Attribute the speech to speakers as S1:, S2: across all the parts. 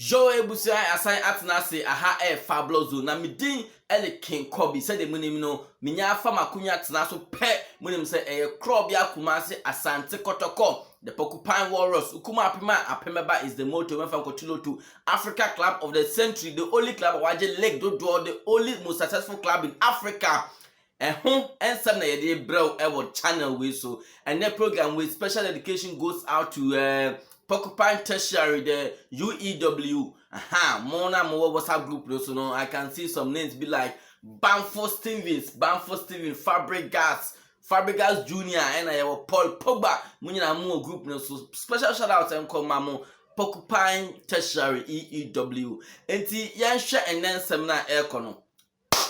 S1: Joe Ebusia assign atnase aha fabulous na midin ele King Kobe said the munim no minya fa makunya tena so pe munim say crop ya Kumasi Asante Kotoko the Porcupine Warriors Ukuma Apemeba is the motto when from Kotulo to Africa Club of the Century, the only club waje leg do draw, the only most successful club in Africa. And home and some day bro ever channel we so and that program with special education goes out to Porcupine Tertiary, the UEW. Mona more WhatsApp group, so no, I can see some names be like Bamford Stevens, Fabregas Jr. and I have Paul Pogba. Munina more group, no, so special shout out and call Mamo Porcupine Tertiary EEW. And the Yansha and then seminar aircono.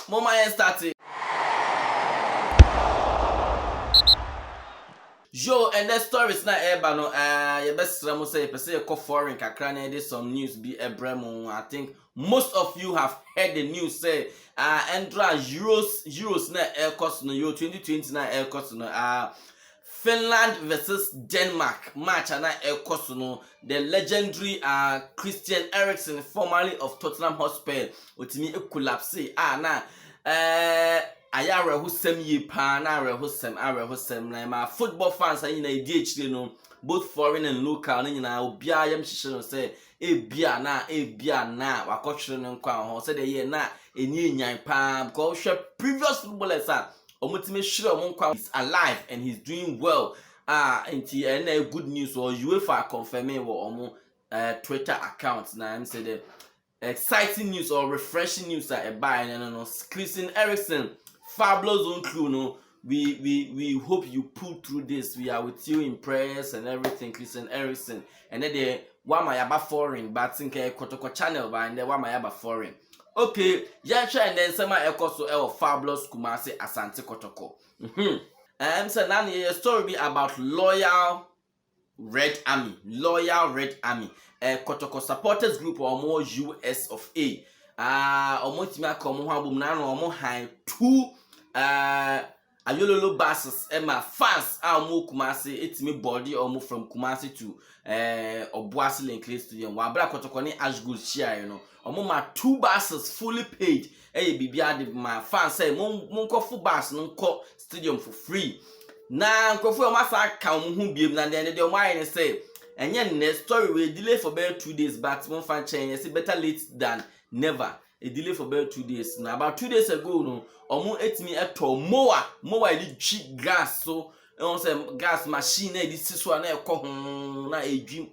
S1: Mama started. Yo, and that story is not eba no. Your best ramo say you call foreign kakra na dey some news be ebremo. I think most of you have heard the news say Endra Euros na air cost no Euro 2020 na air cost no Finland versus Denmark match na air cost no the legendary Christian Eriksen, formerly of Tottenham Hotspur, otimi collapse na ayare husem ye pa na are husem na ma football fans ayi na DH no both foreign and local na obia yam hihye no say ebia na wakotwere no nkwa ho say the year na eni enyan pa because previous footballers omotime hire omonkwa is alive and he's doing well enti na good news or UEFA confirming wo Twitter account na am say the exciting news or refreshing news buy no Christian Eriksen fabulous own crew no we hope you pull through this. We are with you in prayers and everything, Christian Eriksen. And then the one my yaba foreign but think Kotoko channel but and then one my yaba foreign. Okay, yeah, and then some so fabulous Kumasi Asante Kotoko. And so now the story be about Loyal Red Army. Kotoko supporters group or more US of A. Omotima komo ha bum na no omo han two ayololo buses Emma fans mo Kumasi etimi body omo from Kumasi to Obuasi Link Stadium wa bra Kotoko ni Ashgold share no omo ma two buses fully paid bibia de ma fans say mon full bus no nko stadium for free na nkofo o masa ka omo hu biem na de o mai say enye ne story we delay for about 2 days but mon fan chain say better late than never. A delay for about 2 days. Now about 2 days ago, no, omo etimi eto mower di cheap gas so on say gas machine na this one na ekọ na edwi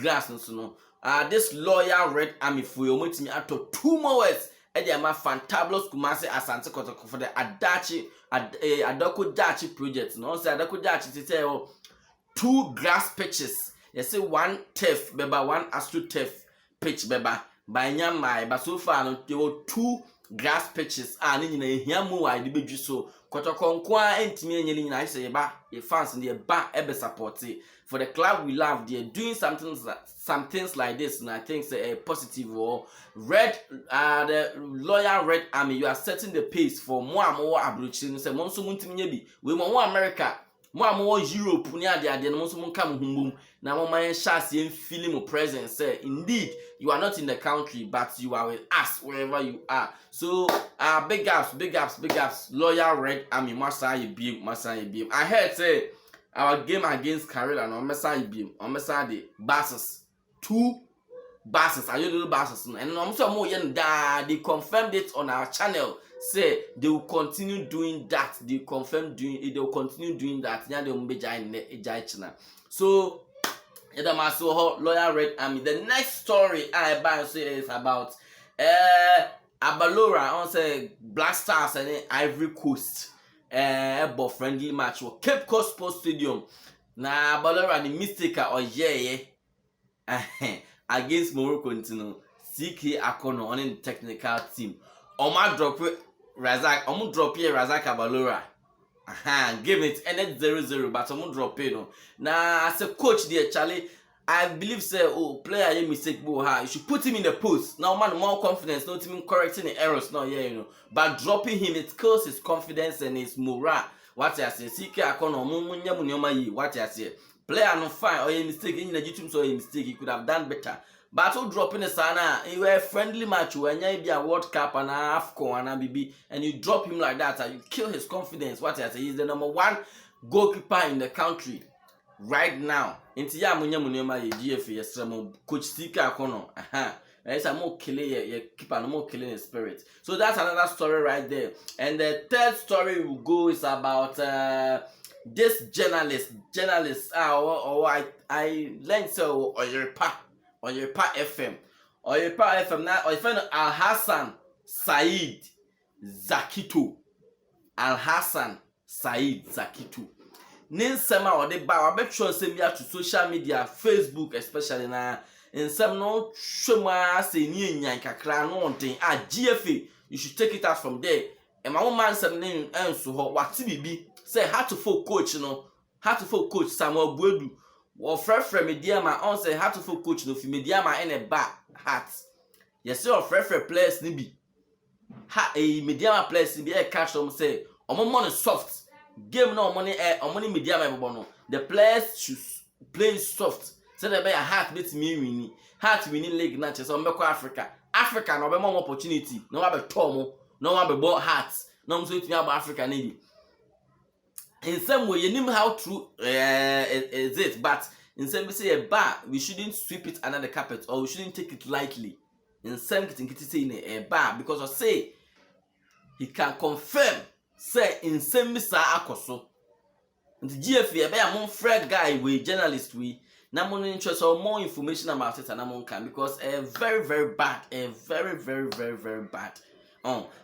S1: gas no so no. This Loyal Red Army for omo etimi ato 2 mowers e dey ma fantabulous Kumasi Asante Kotoko for the Adako Dachi project. No say Adako Dachi to tell 2 grass pitches. You say 1 turf beba 1 astro turf pitch beba by nyamai but so far no there were 2 grass pitches ni nyina ehia mu wide bedwi so Kotoko nkwa entimi enye ni nyina say ba your fans in the ba ebe support for the club we love. They're doing some things like this and I think say a positive or the Loyal Red Army. You are setting the pace for more abrochi say monso muntimi nya bi we mo America more Europe ni ade no monso munka muhumbum na mo man shase en feeling presence say indeed you are not in the country but you are with us wherever you are. So big ups Loyal Red Army masa ye I heard say our game against Karela no masa ye the buses 2 buses are you little buses and no so mo yen da they confirmed it on our channel. Say they will continue doing that. They will continue doing that. Yeah, they will be china. So Loyal Red Army. The next story I buy is about Abalora on say Black Stars and Ivory Coast ball friendly match for Cape Coast Sports Stadium. Na Abalora the mistake or against Morocco CK Akono on the technical team. Oma drop Razak Abalora. Give it and it's 0-0 but Omo drop it no. Now as a coach there Charlie, I believe say player you mistake you should put him in the post. Now man more confidence, not even correcting the errors now but dropping him it kills his confidence and his morale. What I say CK Akono munya what I say player no fine or a mistake in the YouTube so a mistake he could have done better. but who drop in the sana, you were friendly match when you be a World Cup and AFCON and BB, and you drop him like that, and you kill his confidence. What I say, he's the #1 goalkeeper in the country right now. Inti ya munya munema ye GFA yesremo coach Sika Kono. It's a more killing your keeper, no more killing the spirit. So that's another story right there. And the third story will go is about this journalist. I learned so Oyerepa FM. Oyerepa FM now. Oyefano Al-Hassan Said Zakito. Al-Hassan Said Zakito. Ninsema ode ba wabetro nsem ya to social media, Facebook especially na nsem no hwema se ni enyan kakra no nten a GFA, you should take it out from there. E ma woman nsem ne enso ho wate bibi say how to for coach Samuel Buedu wo frefre media ma on say how to for coach no fi media ma en e ba heart. Yes say frefre players ni bi ha media ma players bi e catch them say omo money soft game no money media ma bobo no, the players should play soft so they be a heart bet me win heart winning league na chese ombeko Africa no be more opportunity no wa be tom no wa be ball heart no so it me about Africa need in some way you know how true is it, but in some way say a bar we shouldn't sweep it under the carpet or we shouldn't take it lightly. In some case say in a bar because I say he can confirm say in some misa akoso the GFA be a mon friend guy we journalist we na mon interest or more information about it and amon can because very bad very bad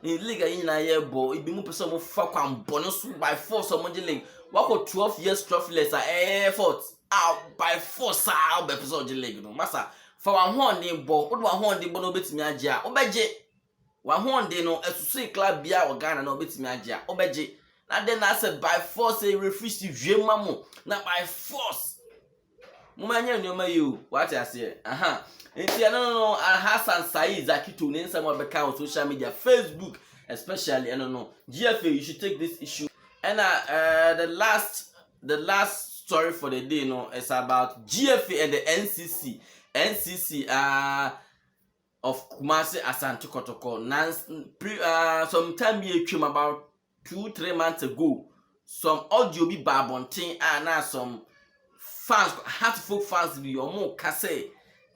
S1: in league in na year bo ibi mu person mo fa kwam bonus by force o monje league wako 12 years trophyless effort out by force out be person of league no masa for one horn bo wo do one horn bo no betimi age a obeje one horn no esusu club bia o Ghana na obetimi age a obeje na then I said by force a refuse to dwema mo na by force mo manya nyoma you what I say no Al-Hassan Said Zakito nensem obeka on social media, Facebook especially. GFA, you should take this issue. And the last story for the day is about GFA and the NCC of Kumasi Asante Kotoko. Some time here came about 2-3 months ago. Some audio be babontin and now some fans, heartful fans be your more kase.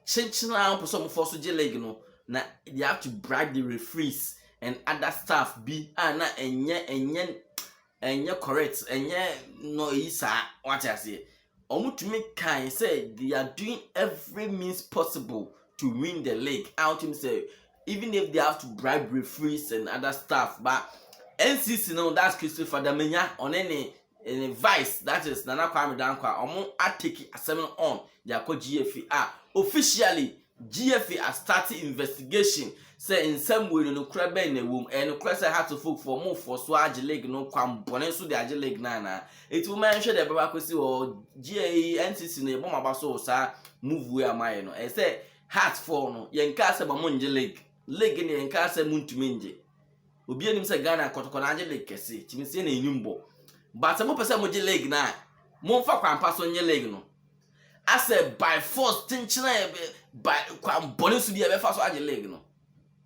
S1: Chinchina person for so league no na they have to bribe the referees and other staff be na enye correct enye no isa what I say omutumi kan say they are doing every means possible to win the league out him say even if they have to bribe referees and other staff, but NCC no that's Christopher Damenya on any vice that is Nana Kwame Dankwa omo atake assembly on their GFA officially GFA has started investigation say in some way no kra be na wom and no kra say had to folk for more for so age league no kwam bone so the age league na it will mention the baba kwesi o GA NCC na ebom abaso sa move we amaye no e say heart for no yenka say ba monje league ne yenka say muntumi nje obi anim say Ghana kotoko na age league kese timisi na enyumbo but mo pese mo je league na mo fa kwampa so nye league no I said by force tinchina by kwam bone so bia be fa so age league no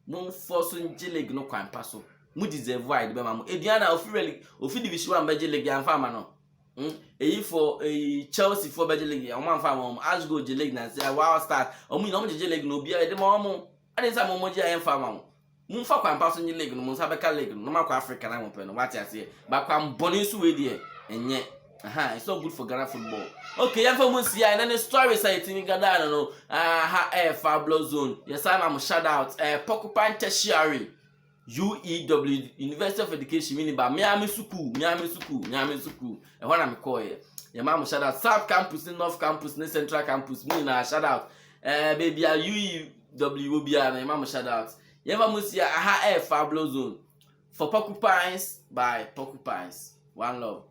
S1: mo force nje league no kwampa so mo deserve wide be ma mo eduana ofi division 1 beje league anfa ma no eyi for Chelsea for beje league o ma anfa ma as go je league na say wow start o mo no mo je league no bia de ma mo ade sa mo je anfa ma mo fa kwampa so nje league no mo sa be ka league no ma kwa Africa na mo pe no what I say ba kwam bone so we there enye it's not good for Ghana football. Okay, I'm from Musia, and then the story say in Ghana, no, Fablo Zone. Yes, I'm shout out, Porcupine Tertiary, UEW, University of Education, meaning by Miami Suku, and what I'm calling. Your mom shout out South Campus, North Campus, Central Campus, me na shout out, baby, UEW, be and mama shout out. Yeva Musia, Fablo Zone for Porcupines by Porcupines. One love.